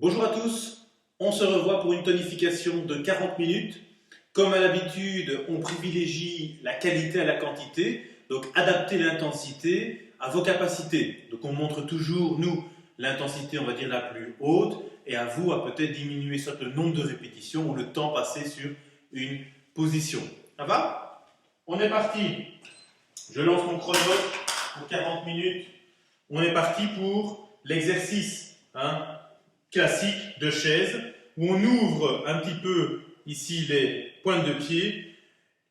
Bonjour à tous, on se revoit pour une tonification de 40 minutes. Comme à l'habitude, on privilégie la qualité à la quantité, donc adapter l'intensité à vos capacités. Donc on montre toujours, nous, l'intensité, on va dire, la plus haute, et à vous, à peut-être diminuer soit le nombre de répétitions ou le temps passé sur une position. Ça va? On est parti. Je lance mon chrono pour 40 minutes. On est parti pour l'exercice. Classique de chaise, où on ouvre un petit peu ici les pointes de pied,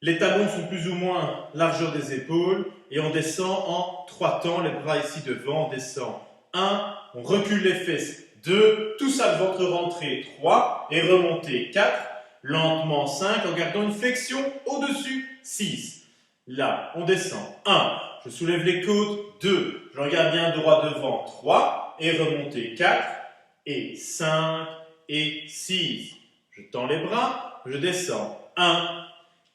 les talons sont plus ou moins largeur des épaules, et on descend en 3 temps, les bras ici devant, on descend 1, on recule les fesses 2, tout ça le ventre rentré 3, et remonter 4, lentement 5, en gardant une flexion au-dessus 6. Là, on descend 1, je soulève les côtes 2, je regarde bien droit devant 3, et remonter 4, et 5 et 6. Je tends les bras, je descends 1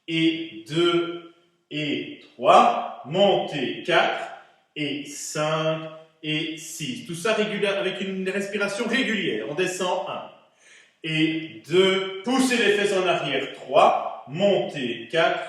et 2 et 3, montez 4 et 5 et 6. Tout ça régulier, avec une respiration régulière. On descend 1 et 2, poussez les fesses en arrière 3, montez 4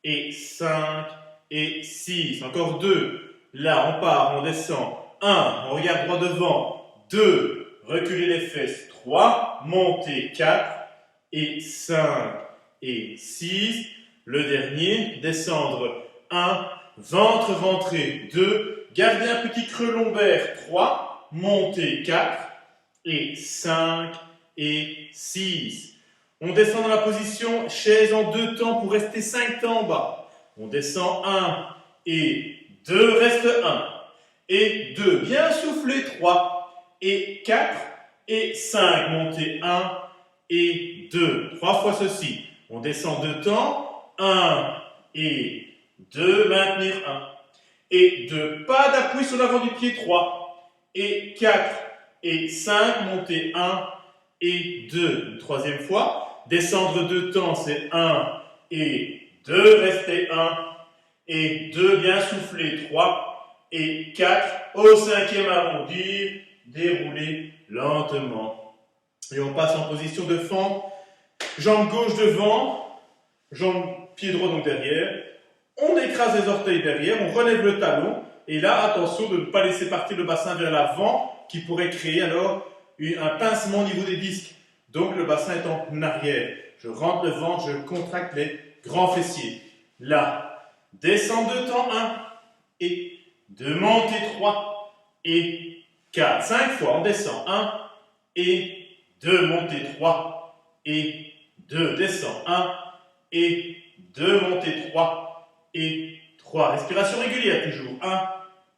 et 5 et 6. Encore 2. Là, on part, on descend 1, on regarde droit devant 2, reculez les fesses 3, montez 4 et 5 et 6. Le dernier, descendre 1, ventre rentré 2, gardez un petit creux lombaire 3, montez 4 et 5 et 6. On descend dans la position chaise en 2 temps pour rester 5 temps en bas. On descend 1 et 2, reste 1 et 2, bien soufflé 3 et 4 et 5, montez 1 et 2, 3 fois ceci. On descend 2 temps, 1 et 2, maintenir 1 et 2, pas d'appui sur l'avant du pied 3 et 4 et 5, montez 1 et 2, une troisième fois. Descendre 2 temps, c'est 1 et 2, restez 1 et 2, bien souffler 3 et 4, au cinquième arrondir, dérouler lentement. Et on passe en position de fente, jambe gauche devant, pied droit donc derrière. On écrase les orteils derrière, on relève le talon, et là, attention de ne pas laisser partir le bassin vers l'avant, qui pourrait créer alors un pincement au niveau des disques. Donc le bassin est en arrière. Je rentre le ventre, je contracte les grands fessiers. Là, descend 2 temps, 1 et 2, montez 3 et 4. 5 fois, on descend 1 et 2, montez 3 et 2, descend 1 et 2, montez 3 et 3. Respiration régulière toujours. 1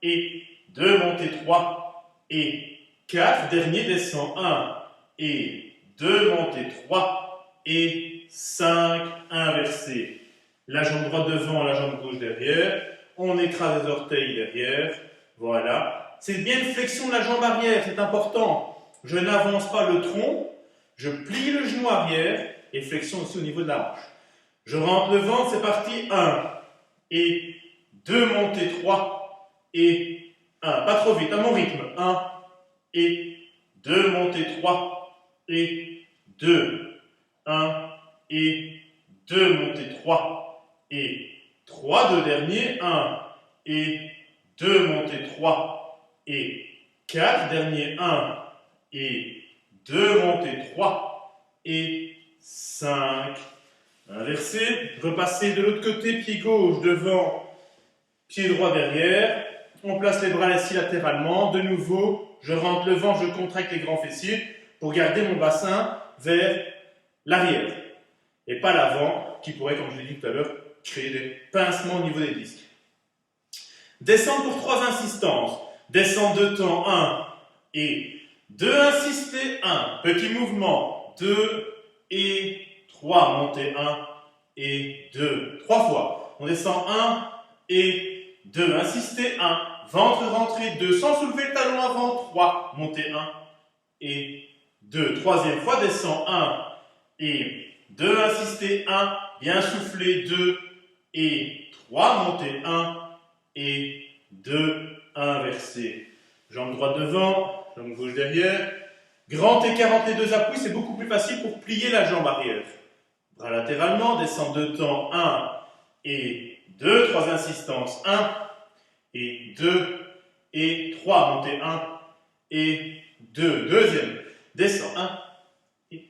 et 2, montez 3 et 4. Dernier, descend 1 et 2, montez 3 et 5. Inversé. La jambe droite devant, la jambe gauche derrière. On écrase les orteils derrière. Voilà. C'est bien une flexion de la jambe arrière, c'est important. Je n'avance pas le tronc, je plie le genou arrière et flexion aussi au niveau de la hanche. Je rentre le ventre, c'est parti. 1 et 2, montez 3 et 1. Pas trop vite, à mon rythme. 1 et 2, montez 3 et 2. 1 et 2, montez 3 et 3. 2 derniers. 1 et 2, montez 3 et 4. Dernier. 1 et 2, montez 3 et 5. Inversé. Repassez de l'autre côté, pied gauche devant, pied droit derrière. On place les bras assis latéralement. De nouveau, je rentre le ventre, je contracte les grands fessiers pour garder mon bassin vers l'arrière et pas l'avant qui pourrait, comme je l'ai dit tout à l'heure, créer des pincements au niveau des disques. Descendre pour 3 insistances. Descendre 2 temps, 1 et 2, insister, 1. Petit mouvement, 2 et 3. Montez 1 et 2. 3 fois. On descend 1 et 2. Insistez, 1. Ventre rentré, 2. Sans soulever le talon avant, 3. Montez 1 et 2. Troisième fois, descend 1 et 2. Insistez, 1. Bien souffler, 2 et 3. Montez 1 et 2. Inversé. Jambe droite devant, jambe gauche derrière. Grand écart entre les deux appuis, c'est beaucoup plus facile pour plier la jambe arrière. Bras latéralement, descendre de temps, 1 et 2, 3 insistances, 1 et 2 et 3, montez 1 et 2, deuxième, descend 1 et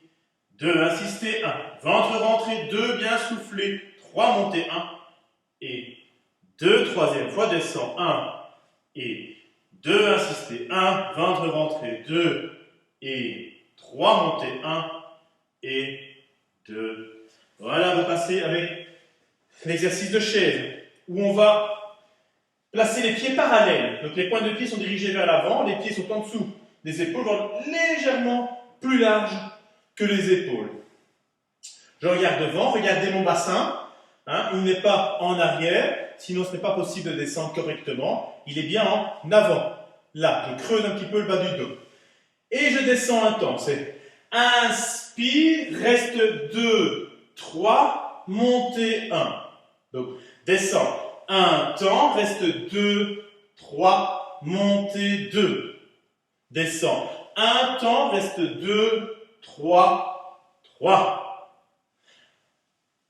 2, insistez, 1, ventre rentré, 2, bien soufflé, 3, montez 1 et 2, troisième fois, descend 1 et 2, insistez, 1, ventre rentré, 2 et 3, montez 1 et 2. Voilà, repassez avec l'exercice de chaise, où on va placer les pieds parallèles. Donc les pointes de pied sont dirigées vers l'avant, les pieds sont en dessous des épaules, légèrement plus larges que les épaules. Je regarde devant, regardez mon bassin, hein, il n'est pas en arrière, sinon ce n'est pas possible de descendre correctement, il est bien en avant. Là, je creuse un petit peu le bas du dos. Et je descends un temps, c'est inspire, reste 2, 3, montez 1. Donc, descends un temps, reste 2, 3, montez 2. Descends un temps, reste 2, 3, 3.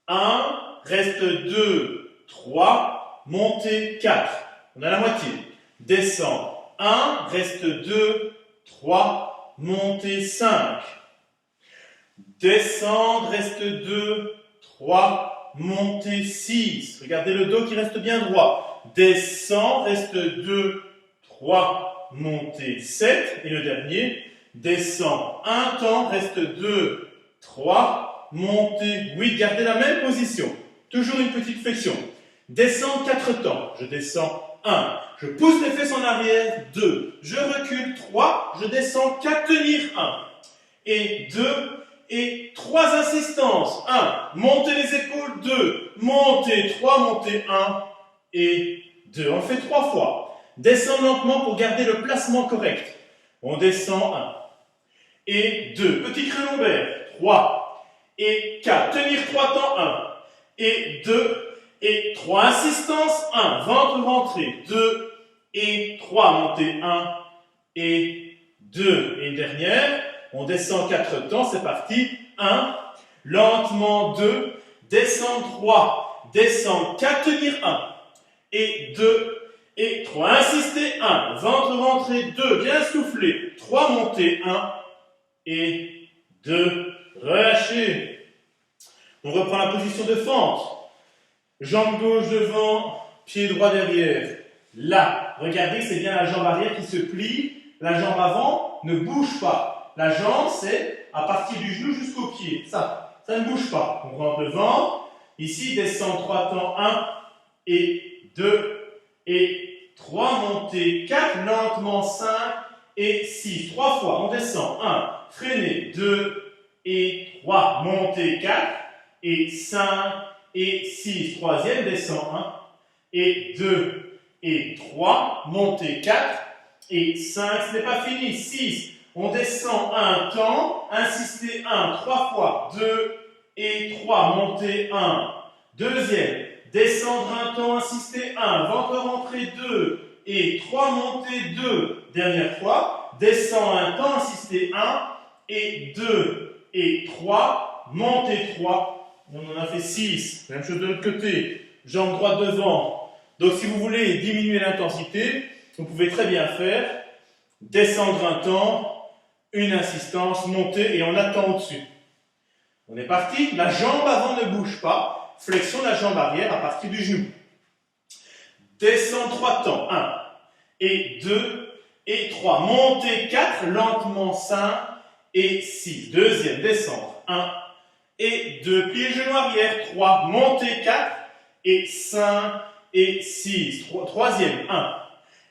1, reste 2, 3, montez 4. On a la moitié. Descends 1, reste 2, 3, montez 5. Descendre, reste 2, 3, montez 6. Regardez le dos qui reste bien droit. Descend, reste 2, 3, montez 7. Et le dernier, descend un temps, reste 2, 3, montez 8. Gardez la même position. Toujours une petite flexion. Descends 4 temps. Je descends 1. Je pousse les fesses en arrière, 2. Je recule, 3. Je descends 4, tenir 1. Et 2. Et 3 insistances. 1. Montez les épaules, 2. Montez 3, montez 1. Et 2. On le fait 3 fois. Descends lentement pour garder le placement correct. On descend 1. Et 2. Petit creux lombaire. 3. Et 4. Tenir 3 temps, 1. Et 2. Et 3 insistances, 1, ventre rentré, 2 et 3, montez 1 et 2. Et une dernière, on descend 4 temps, c'est parti, 1, lentement 2, descend 3, descend 4, tenir 1 et 2 et 3, insistez 1, ventre rentré, 2, bien soufflé, 3, montez 1 et 2, relâchez. On reprend la position de fente. Jambe gauche devant, pied droit derrière. Là, regardez, c'est bien la jambe arrière qui se plie. La jambe avant ne bouge pas. La jambe, c'est à partir du genou jusqu'au pied. Ça ne bouge pas. On rentre le ventre. Ici, descend 3 temps. 1 et 2 et 3. Montez 4. Lentement 5 et 6. 3 fois. On descend. 1. Freinez. 2 et 3. Montez 4 et 5. Et 6, troisième, descend 1, et 2, et 3, montez 4, et 5, ce n'est pas fini, 6, on descend un temps, insistez 1, 3 fois, 2, et 3, montez 1, deuxième, descendre un temps, insistez 1, ventre rentré 2, et 3, montez 2, dernière fois, descend un temps, insistez 1, et 2, et 3, montez 3, on en a fait 6. Même chose de l'autre côté. Jambe droite devant. Donc si vous voulez diminuer l'intensité, vous pouvez très bien faire descendre un temps, une insistance, monter et on attend au-dessus. On est parti. La jambe avant ne bouge pas. Flexion de la jambe arrière à partir du genou. Descendre 3 temps. 1 et 2 et 3. Monter 4. Lentement 5 et 6. Deuxième, descendre. 1 et 2, pliez le genou arrière, 3, montez 4, et 5, et 6, troisième, 1,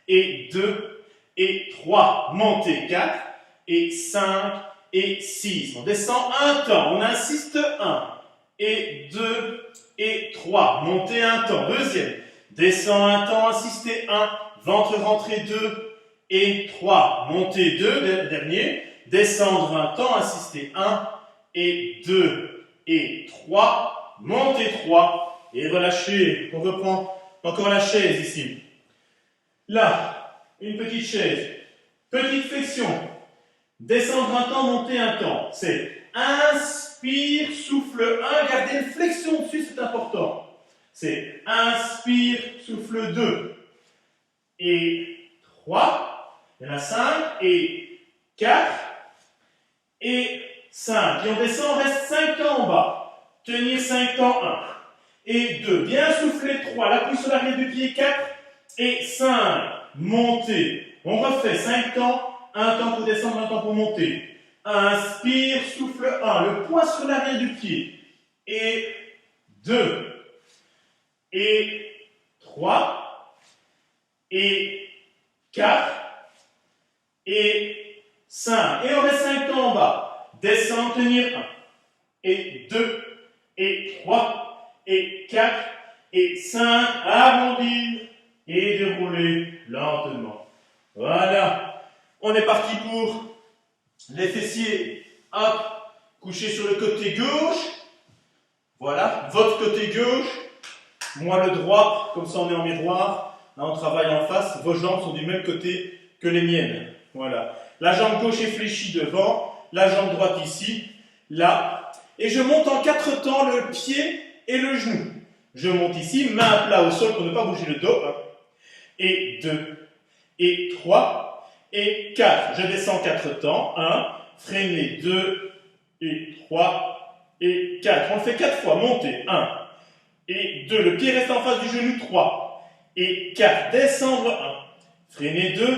et 2, et 3, montez 4, et 5, et 6. On descend un temps, on insiste 1, et 2, et 3, montez un temps, deuxième, descend un temps, insistez 1, ventre rentré 2, et 3, montez 2, dernier, descendre un temps, insistez 1, et 2, et 3, montez 3, et relâchez. On reprend encore la chaise ici. Là, une petite chaise, petite flexion, Descendre un temps, monter un temps. C'est inspire, souffle 1, gardez une flexion dessus, c'est important. C'est inspire, souffle 2 et 3, il y en a 5 et 4 et 5. Et on descend, on reste 5 temps en bas. Tenir 5 temps, 1 et 2. Bien souffler 3, l'appui sur l'arrière du pied 4 et 5. Monter. On refait 5 temps. Un temps pour descendre, un temps pour monter. Inspire, souffle 1. Le poids sur l'arrière du pied. Et 2. Et 3. Et 4. Et 5. Et on reste 5 temps en bas. Descendre, tenir 1. Et 2. Et 3. Et 4. Et 5. Arrondir. Et dérouler lentement. Voilà. On est parti pour les fessiers, hop, couchés sur le côté gauche. Voilà, votre côté gauche, moi le droit, comme ça on est en miroir. Là on travaille en face, vos jambes sont du même côté que les miennes. Voilà, la jambe gauche est fléchie devant, la jambe droite ici, là. Et je monte en 4 temps le pied et le genou. Je monte ici, main à plat au sol pour ne pas bouger le dos. Et 2, et 3. Et 4, je descends 4 temps, 1, freiner, 2, et 3, et 4. On le fait 4 fois, monter, 1, et 2, le pied reste en face du genou, 3, et 4, descendre, 1, freiner, 2,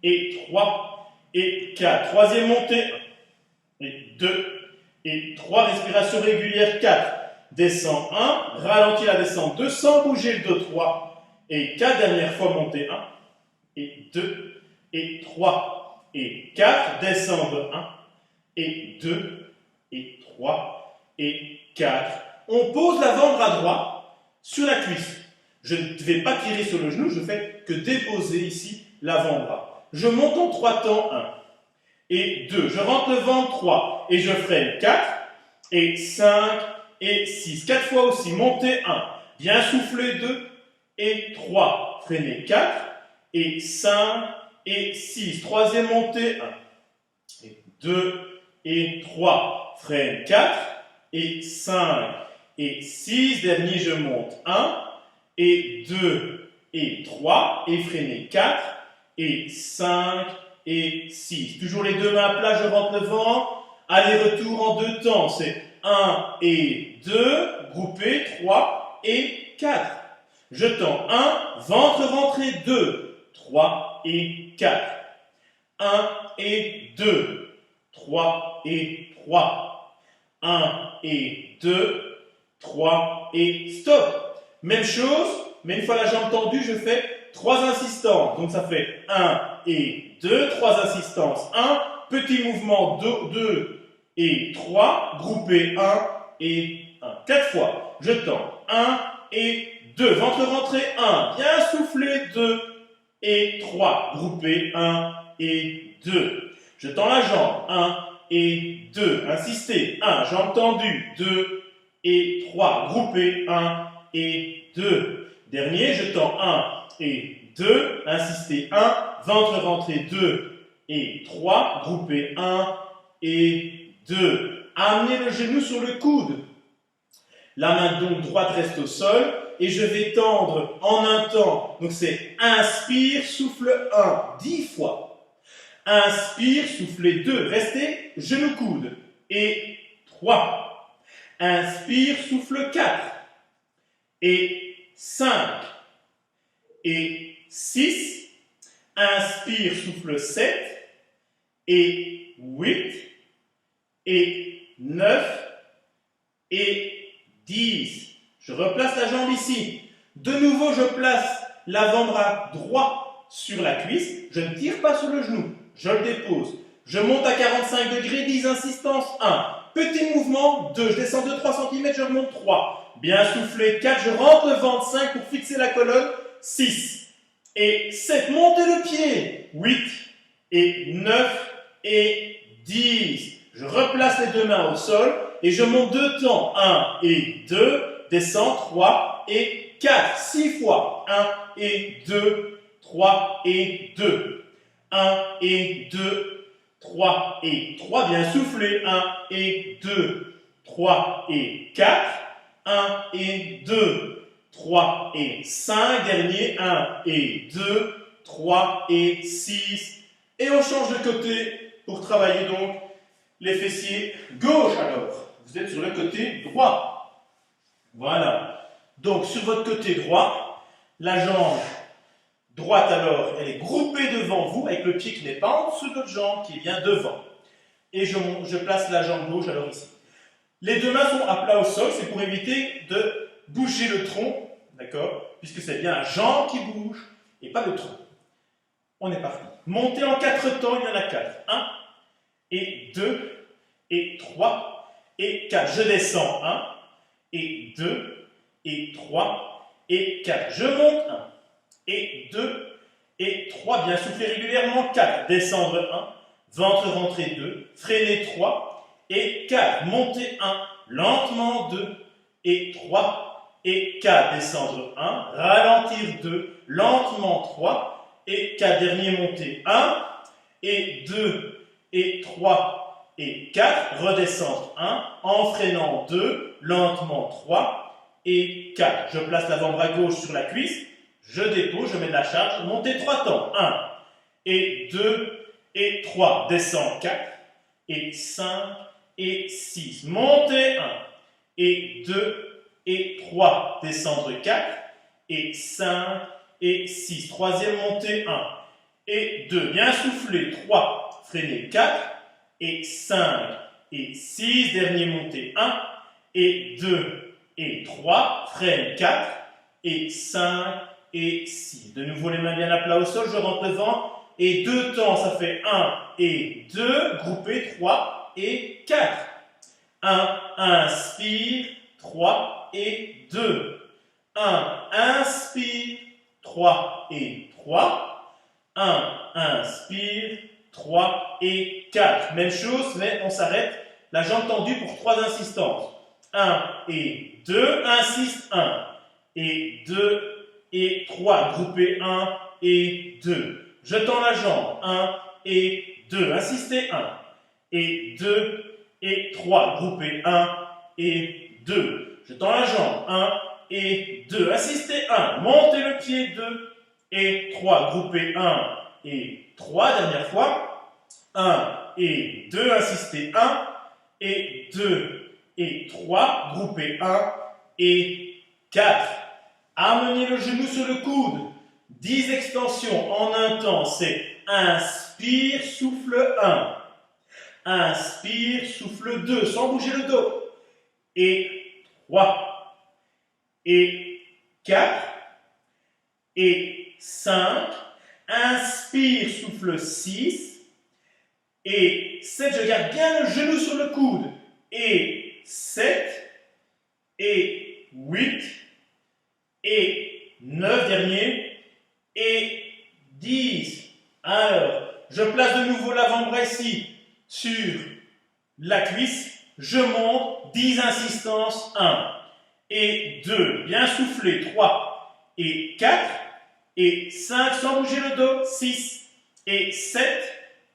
et 3, et 4. Troisième montée, 1, et 2, et 3, respiration régulière, 4. Descend 1, ralentit la descente 2, sans bouger le dos, 3, et 4, dernière fois, monter, 1, et 2, et 3, et 4, descendre 1, et 2, et 3, et 4. On pose l'avant-bras droit sur la cuisse. Je ne vais pas tirer sur le genou, je fais que déposer ici l'avant-bras. Je monte en 3 temps, 1, et 2. Je rentre le ventre, 3, et je freine 4, et 5, et 6. 4 fois aussi, monter 1, bien souffler 2, et 3, freiner 4, et 5, et 6. Troisième montée, 1, et 2, et 3. Freine 4, et 5, et 6. Dernier, je monte 1, et 2, et 3. Et freiner 4, et 5, et 6. Toujours les deux mains à plat, je rentre le vent. Aller-retour en 2 temps, c'est 1 et 2. Groupé, 3 et 4. Je tends 1, ventre rentré, 2, 3 et 4. 1 et 2, 3 et 3. 1 et 2, 3 et stop. Même chose, mais une fois la jambe tendue, je fais 3 insistances. Donc ça fait 1 et 2, 3 insistances, 1. Petit mouvement, 2 et 3. Groupé, 1 et 1. 4 fois. Je tends 1 et 2. Ventre rentré, 1. Bien soufflé, 2 et 3. Groupé, 1 et 2. Je tends la jambe, 1 et 2. Insistez, 1. Jambe tendue, 2 et 3. Groupé, 1 et 2. Dernier, je tends 1 et 2. Insistez, 1. Ventre rentré, 2 et 3. Groupé, 1 et 2. Amenez le genou sur le coude. La main donc droite reste au sol. Et je vais tendre en un temps. Donc c'est inspire, souffle 1, 10 fois. Inspire, souffle 2, restez, genou coude. Et 3. Inspire, souffle 4. Et 5. Et 6. Inspire, souffle 7. Et 8. Et 9. Et 10. Je replace la jambe ici. De nouveau, je place l'avant-bras droit sur la cuisse. Je ne tire pas sur le genou. Je le dépose. Je monte à 45 degrés, 10 insistances, 1. Petit mouvement, 2. Je descends de 3 cm, je remonte 3. Bien soufflé, 4. Je rentre le ventre, 5 pour fixer la colonne, 6. Et 7. Montez le pied, 8. Et 9. Et 10. Je replace les deux mains au sol et je monte 2 temps, 1 et 2. Descends, 3 et 4. 6 fois. 1 et 2, 3 et 2. 1 et 2, 3 et 3, bien soufflé, 1 et 2, 3 et 4, 1 et 2, 3 et 5, dernier, 1 et 2, 3 et 6, et on change de côté pour travailler donc les fessiers gauche alors. Vous êtes sur le côté droit. Voilà. Donc sur votre côté droit, la jambe droite alors, elle est groupée devant vous avec le pied qui n'est pas en dessous de votre jambe, qui est bien devant. Et je place la jambe gauche alors ici. Les deux mains sont à plat au sol, c'est pour éviter de bouger le tronc, d'accord? Puisque c'est bien la jambe qui bouge et pas le tronc. On est parti. Monter en 4 temps, il y en a 4. 1 et 2 et 3 et 4. Je descends 1 et 2 et 3 et 4. Je monte 1 et 2 et 3. Bien souffler régulièrement. 4. Descendre 1. Ventre rentrer 2. Freiner 3 et 4. Monter 1. Lentement 2 et 3 et 4. Descendre 1. Ralentir 2. Lentement 3 et 4. Dernier monter 1 et 2 et 3 et 4. Redescendre 1 en freinant 2. Lentement 3 et 4. Je place l'avant-bras gauche sur la cuisse. Je dépose, je mets de la charge. Monter 3 temps. 1 et 2 et 3. Descends 4 et 5 et 6. Monter 1 et 2 et 3. Descendre 4 et 5 et 6. Troisième montée 1 et 2. Bien souffler 3. Freiner 4 et 5 et 6. Dernier montée 1 et 2 et 3. Freine 4 et 5 et 6. De nouveau les mains bien à plat au sol. Je rentre devant. Et 2 temps, ça fait 1 et 2. Groupé 3 et 4. 1, inspire, 3 et 2. 1, inspire, 3 et 3. 1, inspire, 3 et 4. Même chose, mais on s'arrête. La jambe tendue pour 3 insistances. 1 et 2, insiste 1 et 2 et 3. Groupé 1 et 2. Je tends la jambe, 1 et 2. Insistez 1 et 2 et 3. Groupé 1 et 2. Je tends la jambe, 1 et 2. Insistez 1. Montez le pied, 2 et 3. Groupé 1 et 3. Dernière fois. 1 et 2. Insistez 1 et 2 et 3. Groupé 1 et 4. Amenez le genou sur le coude. 10 extensions en un temps. C'est inspire, souffle 1. Inspire, souffle 2, sans bouger le dos. Et 3. Et 4. Et 5. Inspire, souffle 6. Et 7. Je garde bien le genou sur le coude. Et 7. Et 8. Et 9. Dernier. Et 10. Alors, je place de nouveau l'avant-bras ici sur la cuisse. Je monte 10 insistances. 1 et 2. Bien soufflé. 3 et 4 et 5 sans bouger le dos. 6 et 7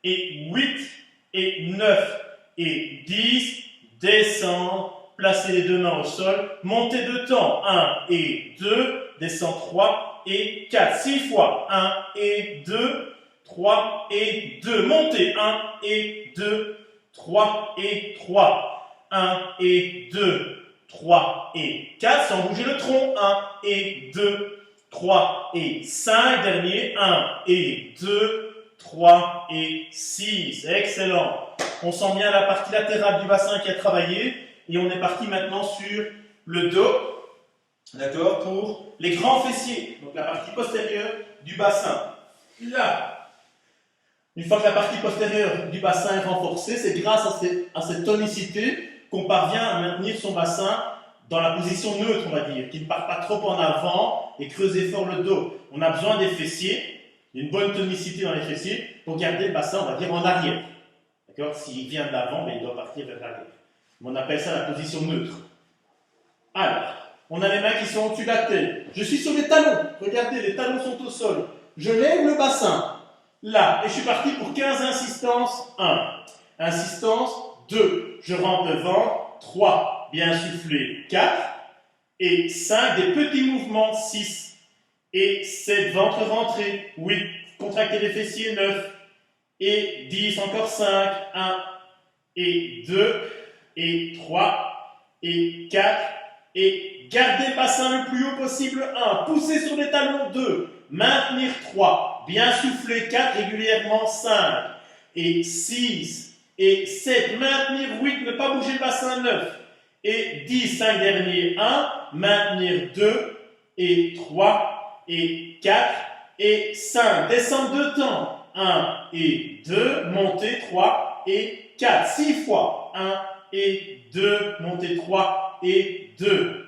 et 8 et 9 et 10. Descendre. Placez les deux mains au sol. Montez de temps. 1 et 2. Descends 3 et 4. 6 fois. 1 et 2. 3 et 2. Montez. 1 et 2. 3 et 3. 1 et 2. 3 et 4. Sans bouger le tronc. 1 et 2. 3 et 5. Dernier. 1 et 2. 3 et 6. Excellent. On sent bien la partie latérale du bassin qui a travaillé. Et on est parti maintenant sur le dos. D'accord, pour les grands fessiers, donc la partie postérieure du bassin. Là, une fois que la partie postérieure du bassin est renforcée, c'est grâce à cette tonicité qu'on parvient à maintenir son bassin dans la position neutre, on va dire, qui ne part pas trop en avant et creuser fort le dos. On a besoin des fessiers, d'une bonne tonicité dans les fessiers pour garder le bassin, on va dire, en arrière. D'accord, s'il vient de l'avant, mais il doit partir vers l'arrière. On appelle ça la position neutre. Alors, on a les mains qui sont au-dessus de la tête. Je suis sur les talons. Regardez, les talons sont au sol. Je lève le bassin. là. Et je suis parti pour 15 insistances, 1. Insistance, 2. Je rentre devant, 3. Bien soufflé, 4. Et 5. Des petits mouvements, 6. Et 7. Ventre rentré, 8. Contracter les fessiers, 9. Et 10, encore 5. 1. Et 2. Et 3. Et 4. Et garder le bassin le plus haut possible, 1. Pousser sur les talons, 2. Maintenir, 3. Bien souffler, 4. Régulièrement, 5. Et 6. Et 7. Maintenir, 8. Ne pas bouger le bassin, 9. Et 10. 5 derniers, 1. Maintenir, 2. Et 3. Et 4. Et 5. Descendre 2 temps. 1 et 2. Monter, 3 et 4. 6 fois. 1 et 2. Monter, 3 et 2.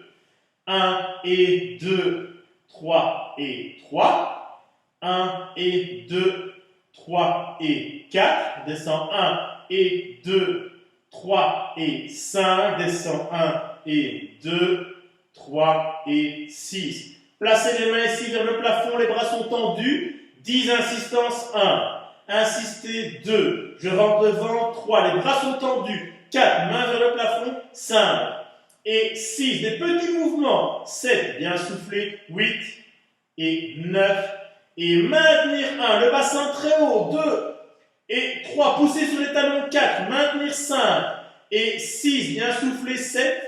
1 et 2, 3 et 3. 1 et 2, 3 et 4. Descend 1 et 2, 3 et 5. Descend 1 et 2, 3 et 6. Placez les mains ici vers le plafond, les bras sont tendus. 10 insistances, 1. Insister, 2. Je rentre devant, 3. Les bras sont tendus. 4. Mains vers le plafond, 5. Et 6. Des petits mouvements. 7. Bien soufflé. 8. Et 9. Et maintenir 1. Le bassin très haut. 2. Et 3. Pousser sur les talons. 4. Maintenir 5. Et 6. Bien soufflé. 7.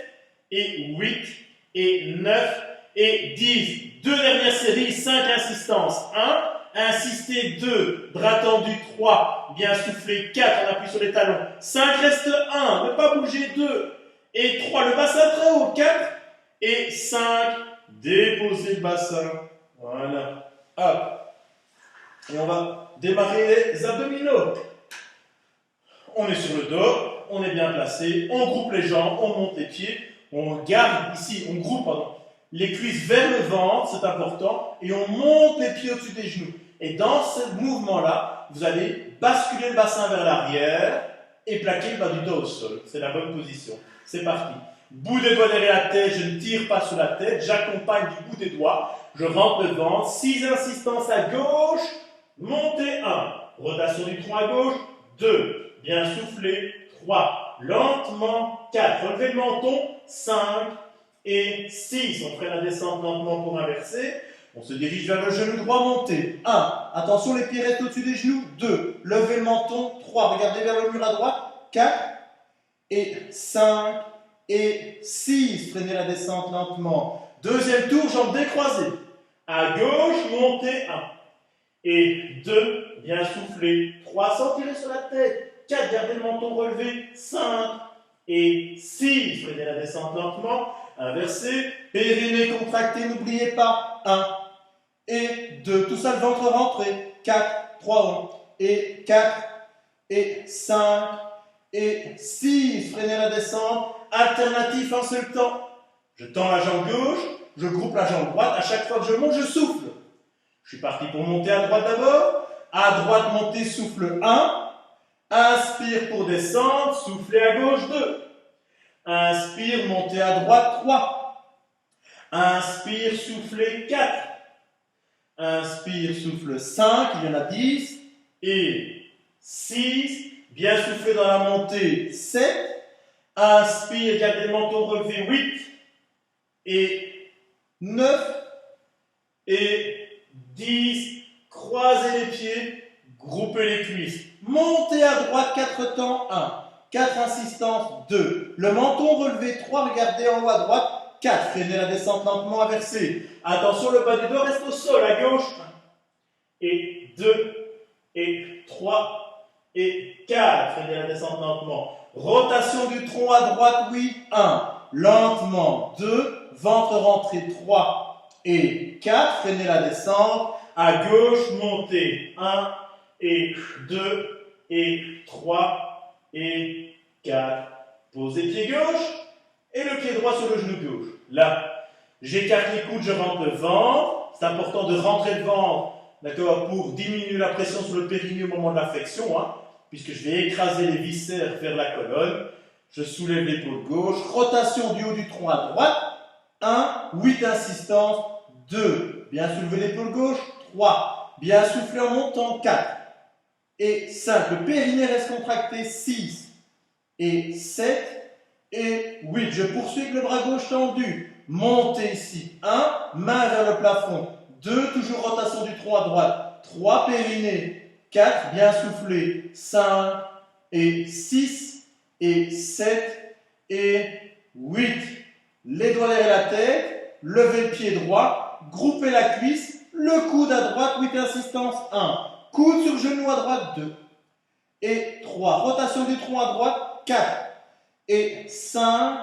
Et 8. Et 9. Et 10. Deux dernières séries. 5 insistances. 1. Insister, 2, bras tendus, 3, bien soufflé, 4, on appuie sur les talons, 5, reste 1, ne pas bouger, 2, et 3, le bassin très haut, 4, et 5, déposer le bassin, voilà, hop, et on va démarrer les abdominaux. On est sur le dos, on est bien placé, on groupe les jambes, on monte les pieds, on garde ici, on groupe, pardon, les cuisses vers le ventre, c'est important, et on monte les pieds au-dessus des genoux. Et dans ce mouvement-là, vous allez basculer le bassin vers l'arrière et plaquer le bas du dos au sol. C'est la bonne position. C'est parti. Bout des doigts derrière la tête, je ne tire pas sur la tête, j'accompagne du bout des doigts, je rentre le ventre, 6 insistances à gauche, montez 1, rotation du tronc à gauche, 2, bien soufflé, 3, lentement, 4, relevez le menton, 5, et 6, on fait la descente lentement pour inverser. On se dirige vers le genou droit, monté. 1, attention les pieds restent au-dessus des genoux. 2, levez le menton. 3, regardez vers le mur à droite. 4, et 5, et 6. Freinez la descente lentement. Deuxième tour, jambes décroisées. À gauche, montez 1. Et 2, bien soufflé. 3, sans tirer sur la tête. 4, gardez le menton relevé. 5, et 6. Freinez la descente lentement. Inversé, périnée contracté, n'oubliez pas, 1 et 2, tout ça le ventre rentré, 4, 3, et 4, et 5, et 6, freinez la descente, alternatif un seul temps, je tends la jambe gauche, je groupe la jambe droite, à chaque fois que je monte, je souffle, je suis parti pour monter à droite d'abord, à droite monter, souffle 1, inspire pour descendre, soufflez à gauche 2, inspire, montez à droite 3. Inspire, soufflez 4. Inspire, souffle 5. Il y en a 10. Et 6. Bien souffler dans la montée 7. Inspire, gardez le menton relevé 8. Et 9. Et 10. Croisez les pieds. Groupez les cuisses. Montez à droite 4 temps 1. 4 insistances, 2. Le menton relevé, 3. Regardez en haut à droite, 4. Freinez la descente lentement inversée. Attention, le bas du dos reste au sol, à gauche. 1. Et 2. Et 3. Et 4. Freinez la descente lentement. Rotation du tronc à droite, oui. 1. Lentement. 2. Ventre rentré, 3. Et 4. Freinez la descente. À gauche, montez. 1. Et 2. Et 3. Et 4, posez pied gauche et le pied droit sur le genou gauche. Là, j'écarte les coudes, je rentre le ventre. C'est important de rentrer le ventre, d'accord, pour diminuer la pression sur le périnée au moment de la flexion, hein, puisque je vais écraser les viscères vers la colonne. Je soulève l'épaule gauche, rotation du haut du tronc à droite. 1, 8 insistances. 2, bien soulever l'épaule gauche. 3, bien souffler en montant. 4. et 5. Le périnée reste contracté, 6 et 7 et 8. Je poursuis avec le bras gauche tendu. Montez ici. 1, main vers le plafond. 2, toujours rotation du tronc à droite. 3, périnée. 4, bien soufflé. 5 et 6 et 7 et 8. Les doigts derrière la tête. Levez le pied droit. Groupez la cuisse. Le coude à droite. 8 insistance. 1. Coude sur genou à droite. 2. Et 3. Rotation du tronc à droite. 4. Et 5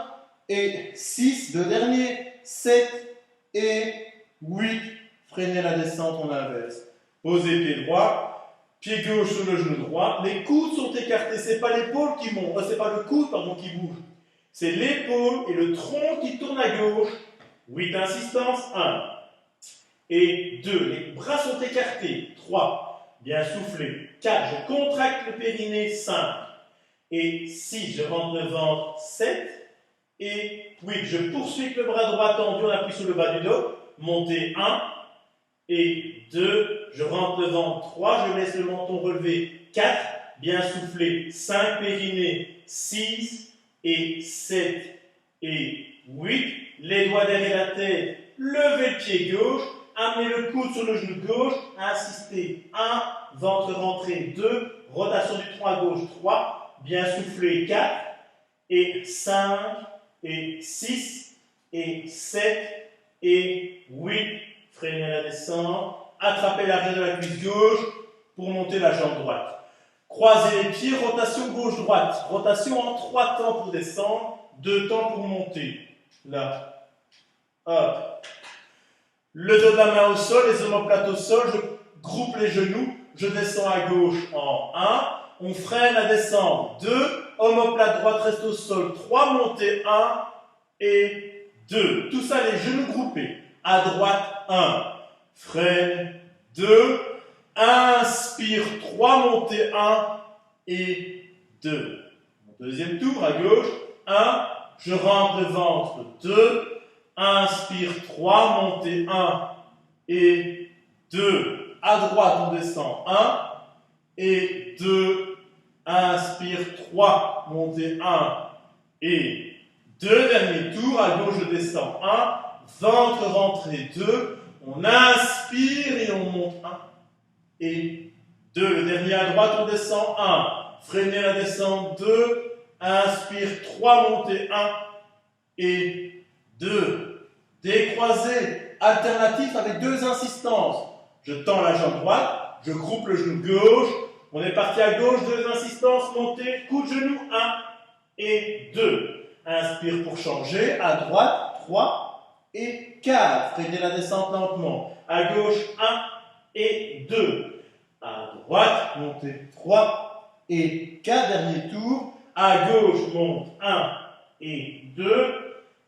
et 6. Le dernier. 7 et 8. Freinez la descente, on inverse. Posez pied droit, pied gauche sur le genou droit. Les coudes sont écartés. Ce n'est pas l'épaule qui monte, c'est pas le coude pardon, qui bouge. C'est l'épaule et le tronc qui tournent à gauche. 8 insistance, 1. Et 2. Les bras sont écartés. 3. Bien soufflé. 4. Je contracte le périnée. 5. Et 6. Je rentre le ventre. 7. Et 8. Je poursuis avec le bras droit tendu. On appuie sur le bas du dos. Montez 1. Et 2, je rentre le ventre, 3, je laisse le menton relevé, 4, bien soufflé, 5, périnée, 6, et 7, et 8, les doigts derrière la tête, levez le pied gauche, amenez le coude sur le genou gauche, insistez, 1, ventre rentré, 2, rotation du tronc à gauche, 3, bien soufflé, 4, et 5, et 6, et 7, et 8, freinez la descente, attrapez l'arrière de la cuisse gauche pour monter la jambe droite. Croisez les pieds, rotation gauche-droite. Rotation en 3 temps pour descendre, 2 temps pour monter. Là. Hop. Le dos de la main au sol, les omoplates au sol, je groupe les genoux, je descends à gauche en 1, on freine la descente, 2, omoplate droite reste au sol, 3, montée 1 et 2. Tout ça les genoux groupés. À droite, 1. Freine, 2. Inspire, 3. Montée, 1 et 2. Deuxième tour, à gauche. 1. Je rentre le ventre, 2. Inspire, 3. Montée, 1 et 2. À droite, on descend, 1 et 2. Inspire, 3. Montée, 1 et 2. Dernier tour, à gauche, je descends, 1. Ventre rentré, 2. On inspire et on monte 1 et 2. Le dernier à droite, on descend 1. Freinez la descente, 2. Inspire, 3. Montez 1 et 2. Décroisé, alternatif avec 2 insistances. Je tends la jambe droite, je groupe le genou gauche. On est parti à gauche, 2 insistances, montez, coup de genou, 1 et 2. Inspire pour changer, à droite, 3. Et 4. Freinez la descente lentement. À gauche, 1 et 2. À droite, montez 3 et 4. Dernier tour. À gauche, monte 1 et 2.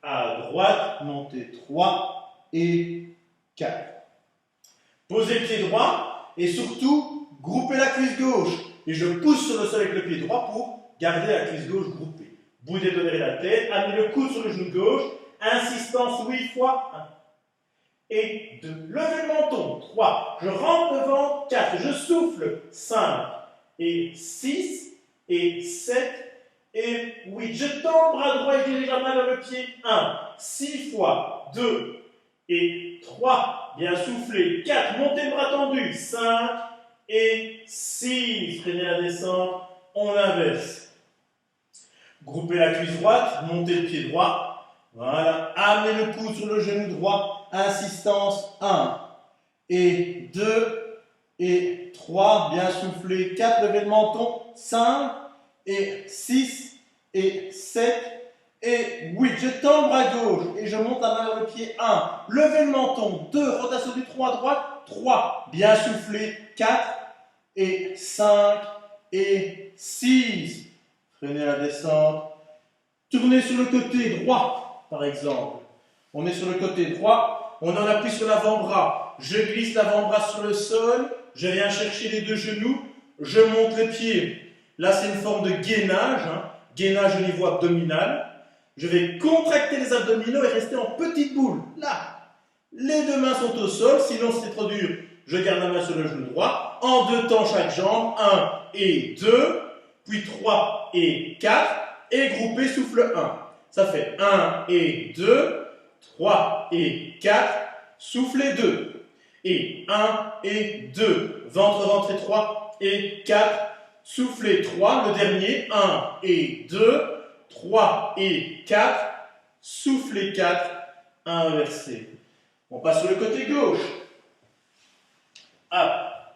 À droite, montez 3 et 4. Posez le pied droit et surtout, groupez la cuisse gauche. Et je pousse sur le sol avec le pied droit pour garder la cuisse gauche groupée. Bout des doigts derrière la tête. Amenez le coude sur le genou gauche. Insistance 8 fois 1 et 2. Levez le menton 3. Je rentre le ventre 4. Je souffle 5 et 6 et 7 et 8. Je tends le bras droit et je dirige la main vers le pied 1. 6 fois 2 et 3. Bien soufflé 4. Montez le bras tendu 5 et 6. Freinez la descente. On inverse. Groupez la cuisse droite. Montez le pied droit. Voilà, amenez le coude sur le genou droit, insistance 1 et 2 et 3, bien soufflé, 4, levez le menton, 5 et 6 et 7 et 8. Je tends le bras gauche et je monte la main vers le pied, 1, levez le menton, 2, rotation du tronc à droite, 3, bien soufflé, 4 et 5 et 6. Freinez la descente, tournez sur le côté droit. Par exemple, on est sur le côté droit, on en appuie sur l'avant-bras, je glisse l'avant-bras sur le sol, je viens chercher les 2 genoux, je monte les pieds. Là, c'est une forme de gainage, gainage au niveau abdominal. Je vais contracter les abdominaux et rester en petite boule. Là, les 2 mains sont au sol, sinon c'est trop dur. je garde la main sur le genou droit, en 2 temps chaque jambe, 1 et 2, puis 3 et 4, et groupé, souffle 1. Ça fait 1 et 2, 3 et 4, soufflez 2. Et 1 et 2, ventre rentré 3 et 4, soufflez 3. Le dernier, 1 et 2, 3 et 4, soufflez 4, inversé. On passe sur le côté gauche. Ah,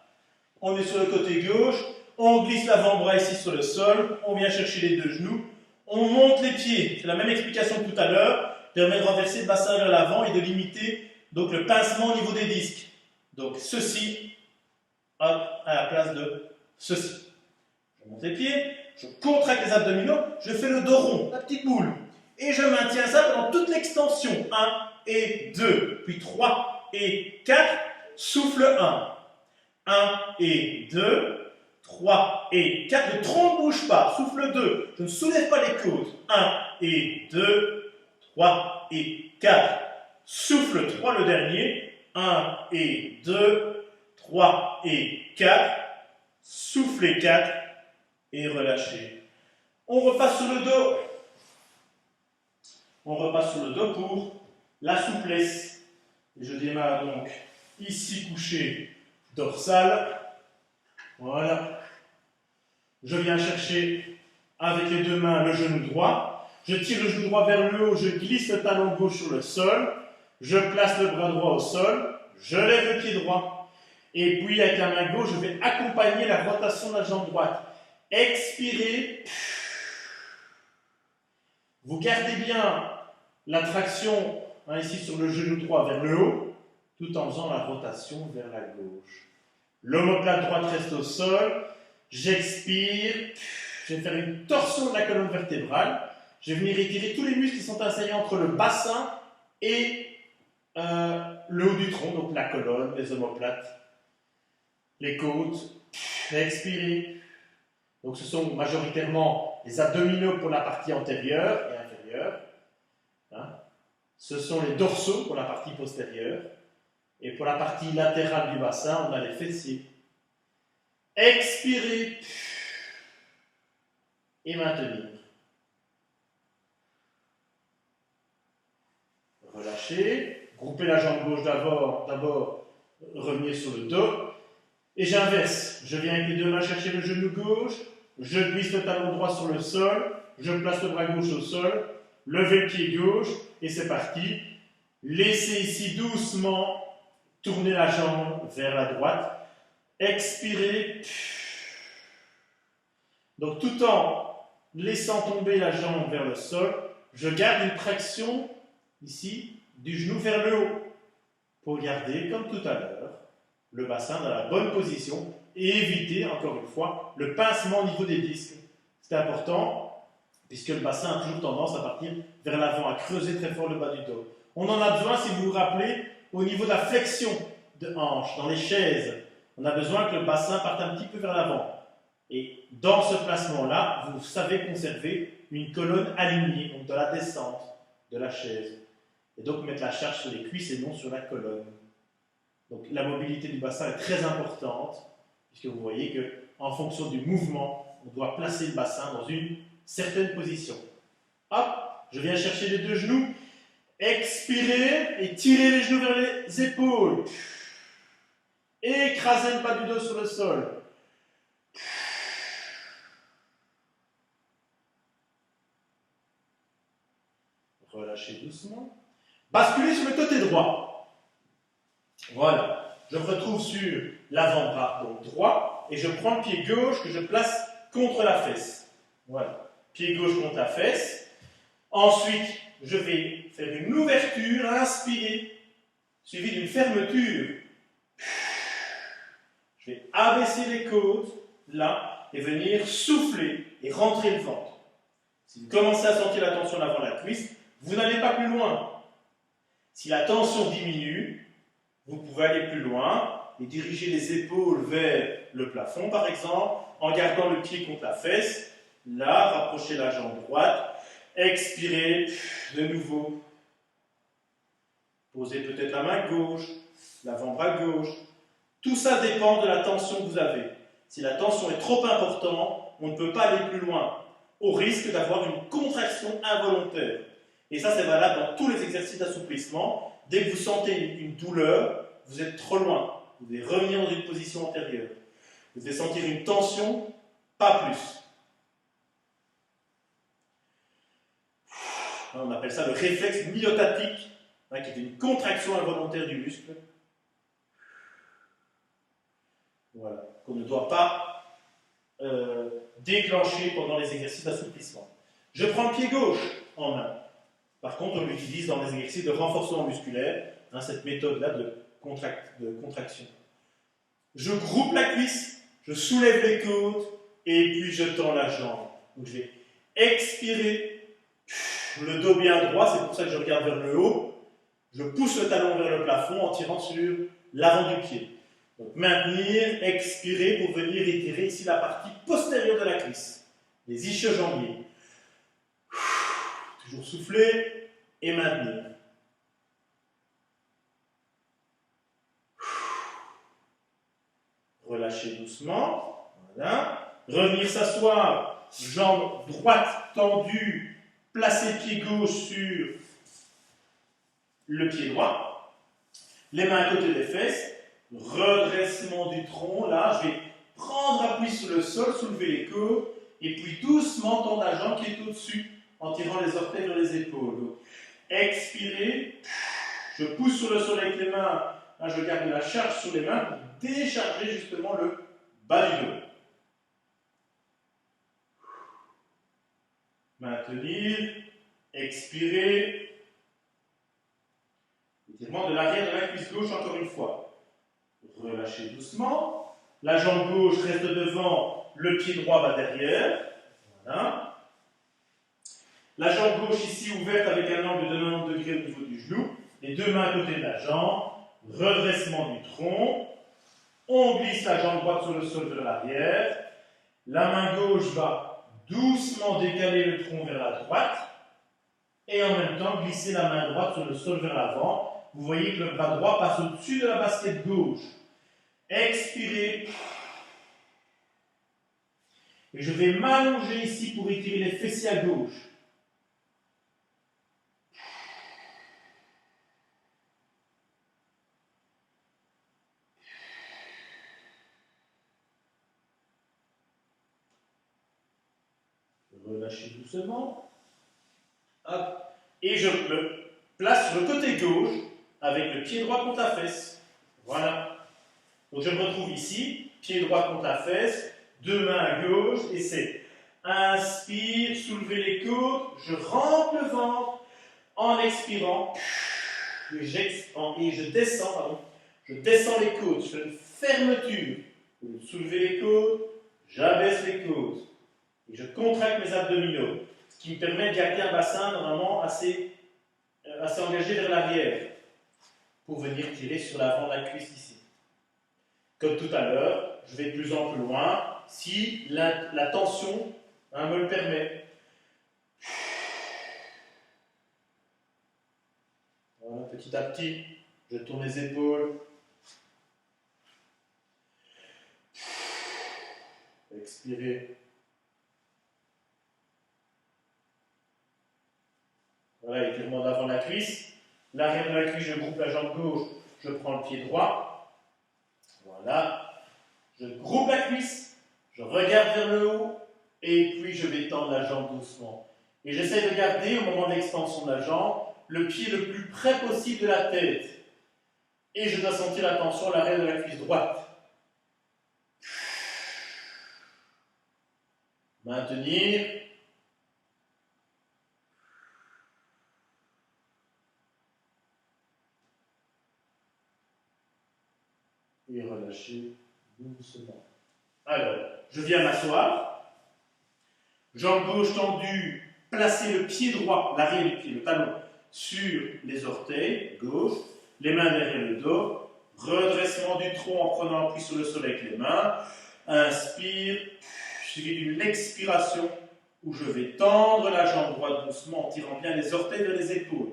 on est sur le côté gauche, on glisse l'avant-bras ici sur le sol, on vient chercher les 2 genoux, on monte les pieds. C'est la même explication que tout à l'heure, permet de renverser le bassin vers l'avant et de limiter donc le pincement au niveau des disques. Donc ceci, hop, à la place de ceci. Je monte les pieds, je contracte les abdominaux, je fais le dos rond, la petite boule. Et je maintiens ça pendant toute l'extension. 1 et 2, puis 3 et 4, souffle 1. 1 et 2, 3 et 4, le tronc ne bouge pas, souffle 2, je ne soulève pas les côtes. 1 et 2, 3 et 4, souffle 3 le dernier. 1 et 2, 3 et 4, soufflez 4 et relâchez. On repasse sur le dos. On repasse sur le dos pour la souplesse. Et je démarre donc ici couché dorsal. Voilà. Je viens chercher avec les 2 mains le genou droit. Je tire le genou droit vers le haut, je glisse le talon gauche sur le sol. Je place le bras droit au sol. Je lève le pied droit. Et puis avec la main gauche, je vais accompagner la rotation de la jambe droite. Expirez. Vous gardez bien la traction ici sur le genou droit vers le haut, tout en faisant la rotation vers la gauche. L'omoplate droite reste au sol. J'expire. Je vais faire une torsion de la colonne vertébrale. Je vais venir étirer tous les muscles qui sont insérés entre le bassin et le haut du tronc, donc la colonne, les omoplates, les côtes. Expirez. Donc ce sont majoritairement les abdominaux pour la partie antérieure et inférieure. Ce sont les dorsaux pour la partie postérieure. Et pour la partie latérale du bassin, on a les fessiers. Expirez. Et maintenir. Relâchez. Groupez la jambe gauche d'abord, revenez sur le dos. Et j'inverse. Je viens avec les 2 mains chercher le genou gauche. Je glisse le talon droit sur le sol. Je place le bras gauche au sol. Levez le pied gauche. Et c'est parti. Laissez ici doucement tourner la jambe vers la droite. Expirez. Donc tout en laissant tomber la jambe vers le sol, je garde une traction ici du genou vers le haut pour garder, comme tout à l'heure, le bassin dans la bonne position et éviter, encore une fois, le pincement au niveau des disques. C'est important puisque le bassin a toujours tendance à partir vers l'avant, à creuser très fort le bas du dos. On en a besoin, si vous vous rappelez, au niveau de la flexion de hanche, dans les chaises. On a besoin que le bassin parte un petit peu vers l'avant. Et dans ce placement-là, vous savez conserver une colonne alignée, donc de la descente de la chaise. Et donc mettre la charge sur les cuisses et non sur la colonne. Donc la mobilité du bassin est très importante, puisque vous voyez qu'en fonction du mouvement, on doit placer le bassin dans une certaine position. Hop, je viens chercher les 2 genoux. Expirez et tirez les genoux vers les épaules. Écrasez le bas du dos sur le sol. Relâchez doucement. Basculez sur le côté droit. Voilà. Je me retrouve sur l'avant-bras donc droit et je prends le pied gauche que je place contre la fesse. Voilà. Pied gauche contre la fesse. Ensuite, je vais faire une ouverture, inspirer, suivie d'une fermeture. Je vais abaisser les côtes, là, et venir souffler et rentrer le ventre. Si vous commencez à sentir la tension avant la cuisse, vous n'allez pas plus loin. Si la tension diminue, vous pouvez aller plus loin et diriger les épaules vers le plafond, par exemple, en gardant le pied contre la fesse. Là, rapprochez la jambe droite. Expirez de nouveau. Posez peut-être la main gauche, l'avant-bras gauche. Tout ça dépend de la tension que vous avez. Si la tension est trop importante, on ne peut pas aller plus loin, au risque d'avoir une contraction involontaire. Et ça, c'est valable dans tous les exercices d'assouplissement. Dès que vous sentez une douleur, vous êtes trop loin. Vous devez revenir dans une position antérieure. Vous devez sentir une tension, pas plus. On appelle ça le réflexe myotatique, qui est une contraction involontaire du muscle. Voilà, qu'on ne doit pas déclencher pendant les exercices d'assouplissement. Je prends le pied gauche en main. Par contre, on l'utilise dans les exercices de renforcement musculaire, cette méthode-là de contraction. Je groupe la cuisse, je soulève les côtes et puis je tends la jambe. Donc je vais expirer, le dos bien droit, c'est pour ça que je regarde vers le haut. Je pousse le talon vers le plafond en tirant sur l'avant du pied. Donc maintenir, expirer pour venir étirer ici la partie postérieure de la cuisse, les ischio-jambiers. Toujours souffler et maintenir. Relâchez doucement. Voilà. Revenir s'asseoir, jambe droite tendue, placer pied gauche sur le pied droit. Les mains à côté des fesses. Redressement du tronc. Là, je vais prendre appui sur le sol, soulever les côtes et puis doucement tendre la jambe qui est au-dessus en tirant les orteils vers les épaules. Donc, expirez. Je pousse sur le sol avec les mains. Là, je garde la charge sur les mains pour décharger justement le bas du dos. Maintenir, expirer. Étirement de l'arrière de la cuisse gauche encore une fois. Relâchez doucement. La jambe gauche reste devant, le pied droit va derrière. Voilà. La jambe gauche ici ouverte avec un angle de 90 degrés au niveau du genou. Les deux mains à côté de la jambe. Redressement du tronc. On glisse la jambe droite sur le sol vers l'arrière. La main gauche va doucement décaler le tronc vers la droite. Et en même temps glisser la main droite sur le sol vers l'avant. Vous voyez que le bras droit passe au-dessus de la basket gauche. Expirez. Et je vais m'allonger ici pour étirer les fessiers à gauche. Relâchez doucement. Hop. Et je me place sur le côté gauche avec le pied droit contre la fesse. Voilà. Donc je me retrouve ici, pied droit contre la fesse, deux mains à gauche, et c'est inspire, soulevez les côtes, je rentre le ventre en expirant, et je descends, je descends les côtes, je fais une fermeture, soulevez les côtes, j'abaisse les côtes, et je contracte mes abdominaux, ce qui me permet de garder un bassin normalement assez engagé vers l'arrière, pour venir tirer sur l'avant de la cuisse ici. Comme tout à l'heure, je vais de plus en plus loin si la tension me le permet. Voilà, petit à petit, je tourne les épaules. Expirez. Voilà, étirement d'avant la cuisse. L'arrière de la cuisse, je groupe la jambe gauche, je prends le pied droit. Voilà, je groupe la cuisse, je regarde vers le haut, et puis je vais tendre la jambe doucement. Et j'essaie de garder, au moment de l'extension de la jambe, le pied le plus près possible de la tête. Et je dois sentir la tension à l'arrière de la cuisse droite. Maintenir. Et relâcher doucement. Alors, je viens m'asseoir. Jambe gauche tendue, placer le pied droit, l'arrière du pied, le talon, sur les orteils gauche, les mains derrière le dos, redressement du tronc en prenant appui sur le sol avec les mains. Inspire, suivi d'une expiration où je vais tendre la jambe droite doucement en tirant bien les orteils vers les épaules.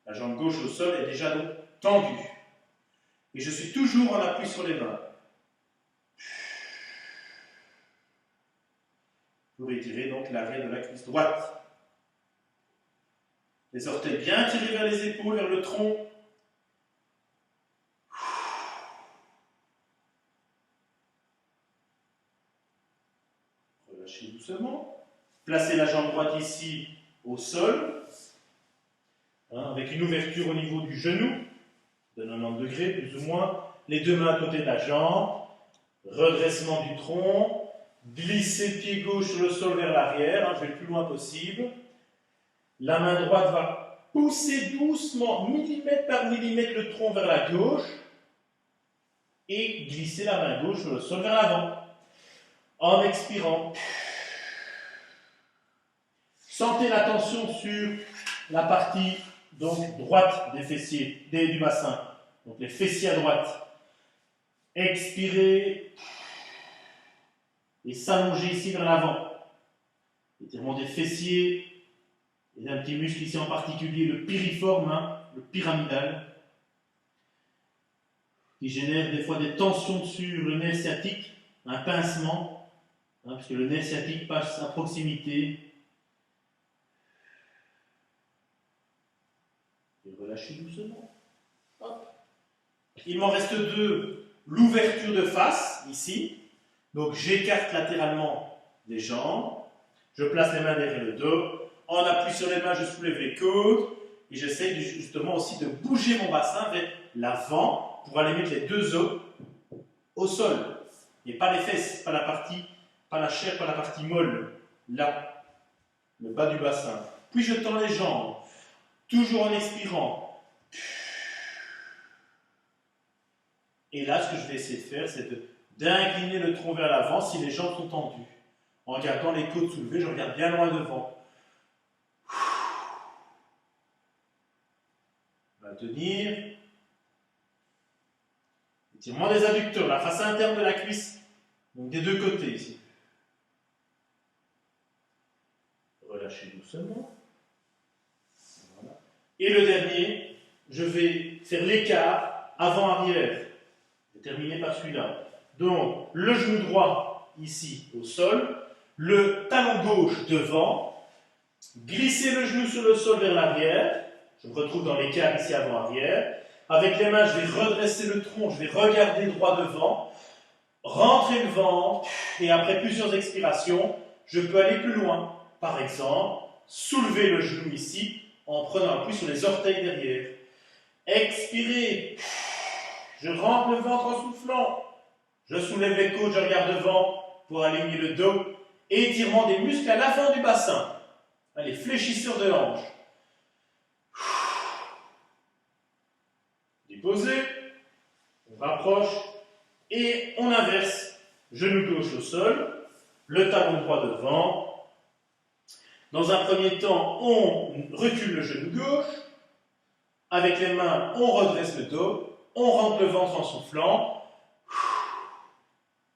La jambe gauche au sol est déjà donc tendue. Et je suis toujours en appui sur les mains. pour étirer donc l'arrière de la cuisse droite. Les orteils bien tirés vers les épaules, vers le tronc. Relâchez doucement. Placez la jambe droite ici au sol, avec une ouverture au niveau du genou, de 90 degrés plus ou moins. Les deux mains à côté de la jambe. Redressement du tronc. Glissez le pied gauche sur le sol vers l'arrière, je vais le plus loin possible. La main droite va pousser doucement, millimètre par millimètre, le tronc vers la gauche et glisser la main gauche sur le sol vers l'avant. En expirant, sentez la tension sur la partie donc, droite des fessiers, du bassin, donc les fessiers à droite. Expirez et s'allonger ici vers l'avant. Étirement des fessiers et d'un petit muscle ici en particulier, le piriforme, le pyramidal, qui génère des fois des tensions sur le nerf sciatique, un pincement, puisque le nerf sciatique passe à proximité. Et relâchez doucement. Hop. Il m'en reste deux. L'ouverture de face, ici. Donc j'écarte latéralement les jambes. Je place les mains derrière le dos. En appui sur les mains, je soulève les côtes. Et j'essaie justement aussi de bouger mon bassin vers l'avant pour aller mettre les deux os au sol. Et pas les fesses, pas la chair, pas la partie molle. Là, le bas du bassin. Puis je tends les jambes. Toujours en expirant. Et là, ce que je vais essayer de faire, c'est d'incliner le tronc vers l'avant si les jambes sont tendues. En gardant les côtes soulevées, je regarde bien loin devant. Maintenir. Étirement des adducteurs, la face interne de la cuisse, donc des deux côtés ici. Relâchez doucement. Voilà. Et le dernier, je vais faire l'écart avant-arrière. Je vais terminer par celui-là. Donc, le genou droit ici au sol, le talon gauche devant, glisser le genou sur le sol vers l'arrière, je me retrouve dans l'écart ici avant-arrière, avec les mains je vais redresser le tronc, je vais regarder droit devant, rentrer le ventre, et après plusieurs expirations, je peux aller plus loin. Par exemple, soulever le genou ici, en prenant appui sur les orteils derrière. Expirez, je rentre le ventre en soufflant, je soulève les côtes, je regarde devant pour aligner le dos. Étirement des muscles à l'avant du bassin. Allez, fléchisseur de hanche. Déposez, on rapproche et on inverse. Genou gauche au sol, le talon droit devant. Dans un premier temps, on recule le genou gauche. Avec les mains, on redresse le dos. On rentre le ventre en soufflant.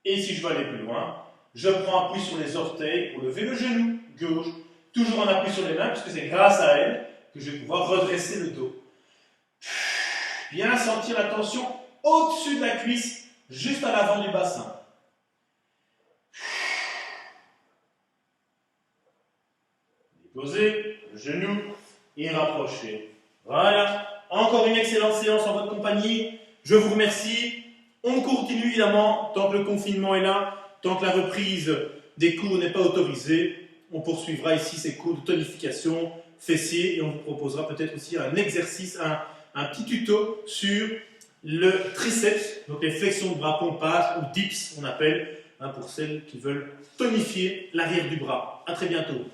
Et si je veux aller plus loin, je prends appui sur les orteils pour lever le genou gauche. Toujours en appui sur les mains, puisque c'est grâce à elles que je vais pouvoir redresser le dos. Bien sentir la tension au-dessus de la cuisse, juste à l'avant du bassin. Déposez le genou et rapprochez. Voilà. Encore une excellente séance en votre compagnie. Je vous remercie. On continue évidemment tant que le confinement est là, tant que la reprise des cours n'est pas autorisée. On poursuivra ici ces cours de tonification fessiers et on vous proposera peut-être aussi un exercice, un petit tuto sur le triceps, donc les flexions de bras pompage ou dips on appelle, pour celles qui veulent tonifier l'arrière du bras. À très bientôt.